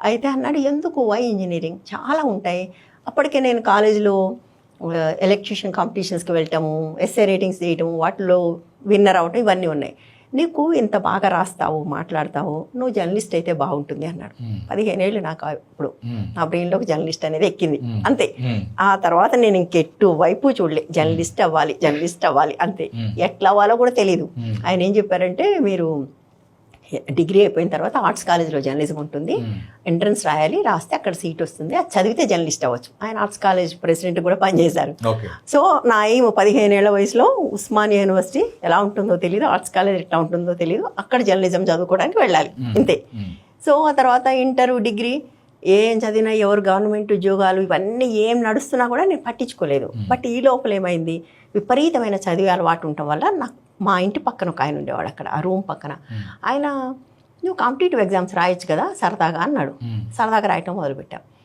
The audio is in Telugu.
అయితే అన్నాడు ఎందుకు వై ఇంజనీరింగ్ చాలా ఉంటాయి. అప్పటికే నేను కాలేజీలో ఎలక్ట్రీషియన్ కాంపిటీషన్స్కి వెళ్ళటము, ఎస్ఏ రేటింగ్స్ చేయటము, వాటిలో విన్నర్ అవటం ఇవన్నీ ఉన్నాయి. నీకు ఇంత బాగా రాస్తావు మాట్లాడతావు, నువ్వు జర్నలిస్ట్ అయితే బాగుంటుంది అన్నాడు. 15 ఏళ్ళు నాకు ఇప్పుడు నా బ్రెయిన్లో ఒక జర్నలిస్ట్ అనేది ఎక్కింది అంతే. ఆ తర్వాత నేను ఇంకెట్టు వైపు చూడలే, జర్నలిస్ట్ అవ్వాలి అంతే. ఎట్లా అవ్వాలో కూడా తెలీదు. ఆయన ఏం చెప్పారంటే మీరు డిగ్రీ అయిపోయిన తర్వాత ఆర్ట్స్ కాలేజ్లో జర్నలిజం ఉంటుంది, ఎంట్రన్స్ రాయాలి, రాస్తే అక్కడ సీట్ వస్తుంది, అది చదివితే జర్నలిస్ట్ అవ్వచ్చు. ఆయన ఆర్ట్స్ కాలేజ్ ప్రెసిడెంట్ కూడా పనిచేశారు. సో నా ఏమో 15 ఏళ్ల వయసులో ఉస్మానియా యూనివర్సిటీ ఎలా ఉంటుందో తెలియదు, ఆర్ట్స్ కాలేజ్ ఎట్లా ఉంటుందో తెలియదు, అక్కడ జర్నలిజం చదువుకోవడానికి వెళ్ళాలి అంతే. సో ఆ తర్వాత ఇంటర్ డిగ్రీ ఏం చదివినా ఎవరు గవర్నమెంట్ ఉద్యోగాలు ఇవన్నీ ఏం నడుస్తున్నా కూడా నేను పట్టించుకోలేదు. బట్ ఈ లోపల ఏమైంది, విపరీతమైన చదివే అలవాటు ఉండటం వల్ల నాకు మా ఇంటి పక్కన ఒక ఆయన ఉండేవాడు అక్కడ, ఆ రూమ్ పక్కన. ఆయన నువ్వు కాంపిటేటివ్ ఎగ్జామ్స్ రాయొచ్చు కదా సరదాగా అన్నాడు. సరదాగా రాయటం మొదలుపెట్టాం.